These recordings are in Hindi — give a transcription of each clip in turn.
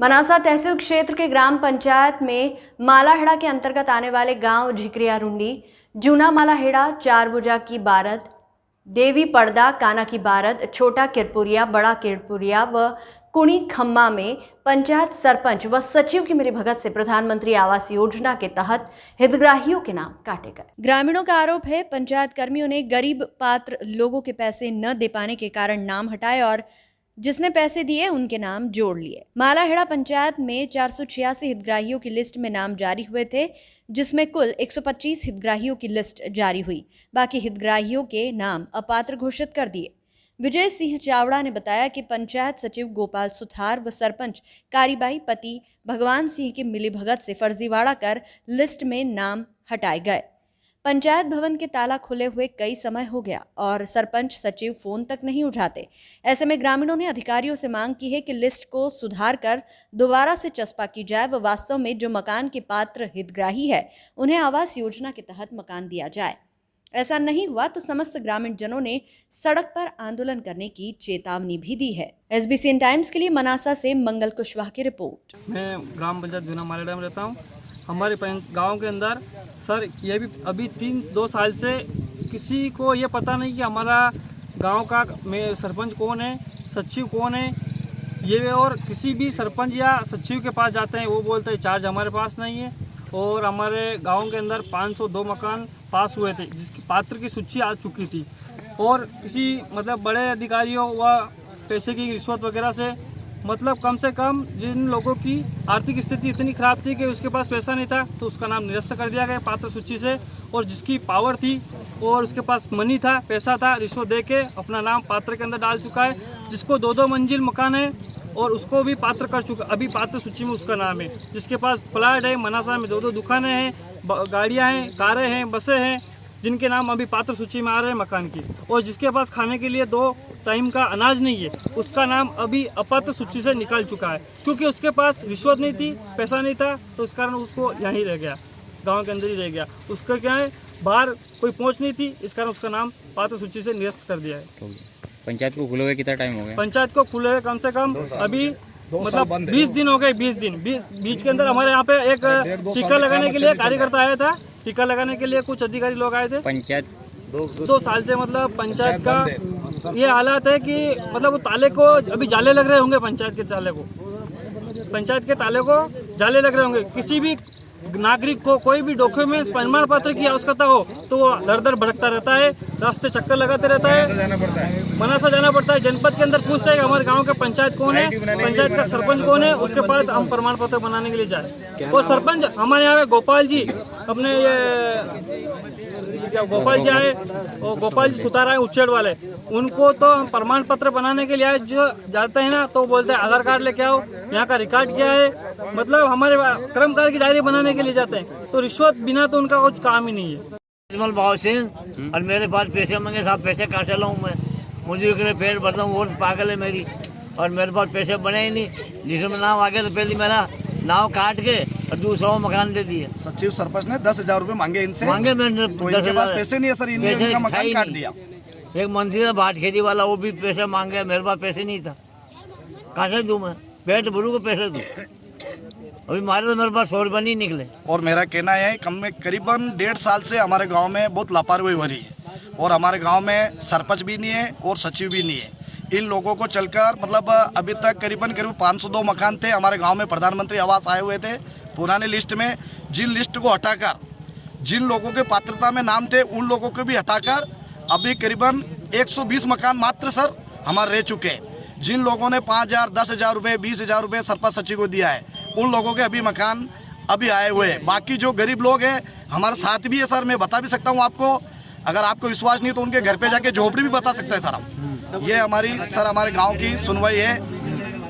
मनासा तहसील क्षेत्र के ग्राम पंचायत में मालाहेड़ा के अंतर्गत आने वाले गांव झिकरिया रुंडी, जूना मालाहेड़ा, चारभुजा की बारद, देवी पड़दा, काना की बारद, छोटा किरपुरिया, बड़ा किरपुरिया व कुणी खम्मा में पंचायत सरपंच व सचिव की मिलीभगत से प्रधानमंत्री आवास योजना के तहत हितग्राहियों के नाम काटे गए। ग्रामीणों का आरोप है पंचायत कर्मियों ने गरीब पात्र लोगों के पैसे न दे पाने के कारण नाम हटाए और जिसने पैसे दिए उनके नाम जोड़ लिए। मालाहेड़ा पंचायत में 486 हितग्राहियों की लिस्ट में नाम जारी हुए थे, जिसमें कुल 125 हितग्राहियों की लिस्ट जारी हुई। बाकी हितग्राहियों के नाम अपात्र घोषित कर दिए। विजय सिंह चावड़ा ने बताया कि पंचायत सचिव गोपाल सुथार व सरपंच कारीबाई पति भगवान सिंह की मिलीभगत से फर्जीवाड़ा कर लिस्ट में नाम हटाए गए। पंचायत भवन के ताला खुले हुए कई समय हो गया और सरपंच सचिव फोन तक नहीं उठाते। ऐसे में ग्रामीणों ने अधिकारियों से मांग की है कि लिस्ट को सुधार कर दोबारा से चस्पा की जाए व वास्तव में जो मकान के पात्र हितग्राही है उन्हें आवास योजना के तहत मकान दिया जाए। ऐसा नहीं हुआ तो समस्त ग्रामीण जनों ने सड़क पर आंदोलन करने की चेतावनी भी दी है। SBCN टाइम्स के लिए मनासा से मंगल कुशवाहा की रिपोर्ट। मैं ग्राम पंचायत जूना मालाहेड़ा में रहता हूँ। हमारे गांव के अंदर सर ये भी अभी 3-2 साल से किसी को ये पता नहीं कि हमारा गांव का में सरपंच कौन है, सचिव कौन है। ये और किसी भी सरपंच या सचिव के पास जाते हैं वो बोलते हैं चार्ज हमारे पास नहीं है। और हमारे गांव के अंदर 502 मकान पास हुए थे जिसकी पात्र की सूची आ चुकी थी और किसी मतलब बड़े अधिकारियों व पैसे की रिश्वत वगैरह से मतलब कम से कम जिन लोगों की आर्थिक स्थिति इतनी ख़राब थी कि उसके पास पैसा नहीं था तो उसका नाम निरस्त कर दिया गया पात्र सूची से, और जिसकी पावर थी और उसके पास मनी था, पैसा था, रिश्वत दे के अपना नाम पात्र के अंदर डाल चुका है। जिसको 2-2 मंजिल मकान है और उसको भी पात्र कर चुका, अभी पात्र सूची में उसका नाम है। जिसके पास प्लाट है, मनासा में 2-2 दुकानें हैं, गाड़ियाँ हैं, कारें हैं, बसें हैं, जिनके नाम अभी पात्र सूची में आ रहे हैं मकान की। और जिसके पास खाने के लिए 2 टाइम का अनाज नहीं है उसका नाम अभी अपात्र सूची से निकल चुका है, क्योंकि उसके पास रिश्वत नहीं थी, पैसा नहीं था, तो इस कारण उसको यहीं रह गया, गांव के अंदर ही रह गया। उसका क्या है, बाहर कोई पहुंच नहीं थी, इस कारण उसका नाम पात्र सूची से निरस्त कर दिया है। पंचायत को खुले हुए कितना टाइम हो गया? पंचायत को खुले हुए कम से कम अभी मतलब 20 दिन हो गए। 20 दिन बीच के अंदर हमारे यहाँ पे एक टीका लगाने के लिए कार्यकर्ता आया था, टीका लगाने के लिए कुछ अधिकारी लोग आए थे। पंचायत 2 साल से मतलब पंचायत का ये हालात है कि मतलब वो ताले को अभी जाले लग रहे होंगे, पंचायत के ताले को जाले लग रहे होंगे। किसी भी नागरिक को कोई भी डॉक्यूमेंट्स प्रमाण पत्र की आवश्यकता हो तो वो दर भटकता रहता है, रास्ते चक्कर लगाते रहता है, मनासा जाना पड़ता है। जनपद के अंदर पूछता है कि हमारे गांव का पंचायत कौन है, पंचायत का सरपंच कौन है, उसके पास हम प्रमाण पत्र बनाने के लिए जाए। और सरपंच हमारे यहाँ पे गोपाल जी अपने ये गोपाल जी आए और गोपाल जी सुतार आए उच्चेड़ वाले, उनको तो हम प्रमाण पत्र बनाने के लिए आए, जो जाते हैं ना तो बोलते हैं आधार कार्ड लेके आओ, यहाँ का रिकॉर्ड क्या है, मतलब हमारे कर्मकार की डायरी बनाने के लिए जाते हैं। तो रिश्वत बिना तो उनका कुछ काम ही नहीं है। निर्मल भाव सिंह, और मेरे पास पैसे मांगे, साहब पैसे कहाँ से लाऊं मैं, मुझे के लिए पेट भरता हूँ, और पागल है मेरी, और मेरे पास पैसे बने ही नहीं। जिसमें नाव आ गया तो पहले मेरा नाव काट के और दूसरा मकान दे दिए। सचिव सरपंच ने 10,000 रुपए मांगे इनसे, मांगे मैंने, तो इनके पास पैसे नहीं है सर, इन्होंने इनका मकान काट दिया। एक मंत्री था भाट खेती वाला, वो भी पैसे मांगे, मेरे पास पैसे नहीं था, कहाँ से दूं मैं, पेट भरू को पैसे दूं, अभी मारे तो मेरे पास 100 रुपये नहीं निकले। और मेरा कहना है करीबन 1.5 साल से हमारे गांव में बहुत लापरवाही हो रही है, और हमारे गांव में सरपंच भी नहीं है और सचिव भी नहीं है। इन लोगों को चलकर मतलब अभी तक करीबन 502 मकान थे हमारे गांव में, प्रधानमंत्री आवास आए हुए थे पुराने लिस्ट में। जिन लिस्ट को हटाकर जिन लोगों के पात्रता में नाम थे उन लोगों को भी हटाकर अभी करीबन 120 मकान मात्र सर हमारे रह चुके हैं। जिन लोगों ने 5,000, 10,000 रुपये, 20,000 रुपये सरपंच सचिव को दिया है, उन लोगों के अभी मकान अभी आए हुए हैं। बाकी जो गरीब लोग हैं हमारे साथ भी है सर, मैं बता भी सकता हूँ आपको, अगर आपको विश्वास नहीं तो उनके घर पे जाके झोपड़ी भी बता सकते हैं सर हम। ये हमारे गांव की सुनवाई है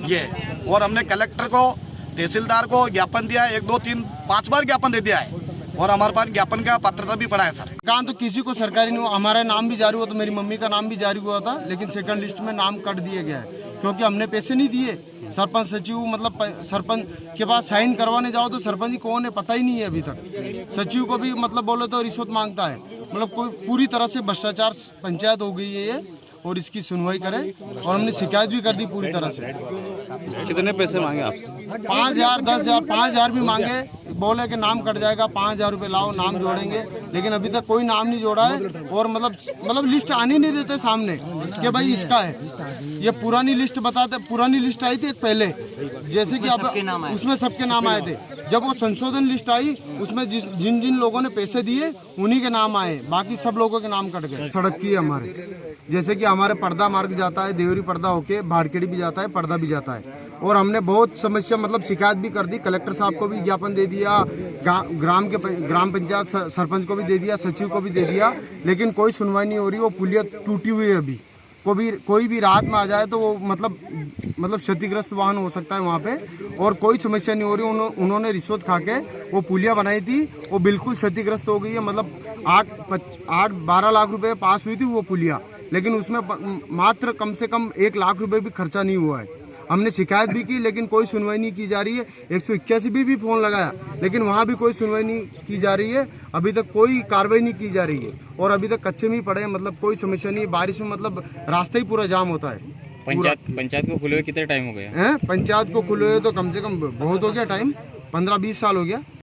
ये, और हमने कलेक्टर को, तहसीलदार को ज्ञापन दिया है, 1, 2, 3, 5 बार ज्ञापन दे दिया है, और हमारे पास ज्ञापन का पात्रता भी पड़ा है सर। काम तो किसी को सरकारी नहीं हुआ, हमारा नाम भी जारी हुआ, तो मेरी मम्मी का नाम भी जारी हुआ था, लेकिन सेकंड लिस्ट में नाम कट दिया गया है क्योंकि हमने पैसे नहीं दिए। सरपंच सचिव मतलब सरपंच के पास साइन करवाने जाओ तो सरपंच जी कौन है पता ही नहीं है अभी तक। सचिव को भी मतलब बोले तो रिश्वत मांगता है, मतलब कोई पूरी तरह से भ्रष्टाचार पंचायत हो गई है ये। और इसकी सुनवाई करे। और हमने शिकायत भी कर दी पूरी तरह से। कितने पैसे मांगे आप? 5,000, 10,000, 5,000 भी मांगे। बोले कि नाम कट जाएगा, 5,000 रुपये लाओ, नाम जोड़ेंगे। लेकिन अभी तक कोई नाम नहीं जोड़ा है। और मतलब लिस्ट आनी नहीं देते सामने कि भाई इसका है। ये पुरानी लिस्ट बताते, पुरानी लिस्ट आई थी एक पहले, जैसे कि अब उसमें सबके नाम आए थे। जब वो संशोधन लिस्ट आई उसमें जिन जिन लोगों ने पैसे दिए उन्हीं के नाम आए, बाकी सब लोगों के नाम कट गए। सड़क की है हमारे, जैसे कि हमारे पर्दा मार्ग जाता है, देवरी पर्दा होके भाड़खेड़ी भी जाता है, पर्दा भी जाता है। और हमने बहुत समस्या मतलब शिकायत भी कर दी, कलेक्टर साहब को भी ज्ञापन दे दिया, ग्राम पंचायत सरपंच को भी दे दिया, सचिव को भी दे दिया, लेकिन कोई सुनवाई नहीं हो रही। वो पुलिया टूटी हुई है अभी। कोई भी रात में आ जाए तो वो मतलब क्षतिग्रस्त वाहन हो सकता है वहाँ पे। और कोई समस्या नहीं हो रही। उन्होंने रिश्वत खा के वो पुलिया बनाई थी, वो बिल्कुल क्षतिग्रस्त हो गई है। मतलब 8-12 लाख रुपए पास हुई थी वो पुलिया, लेकिन उसमें मात्र कम से कम 1 लाख रुपए भी खर्चा नहीं हुआ है। हमने शिकायत भी की लेकिन कोई सुनवाई नहीं की जा रही है। 181 भी फ़ोन लगाया लेकिन वहाँ भी कोई सुनवाई नहीं की जा रही है। अभी तक कोई कार्रवाई नहीं की जा रही है और अभी तक कच्चे में ही पड़े हैं। मतलब कोई समस्या नहीं है। बारिश में मतलब रास्ता ही पूरा जाम होता है। पंचायत को खुले हुए कितना टाइम हो गया? पंचायत को खुले हुए तो कम से कम बहुत हो गया टाइम, 15-20 साल हो गया।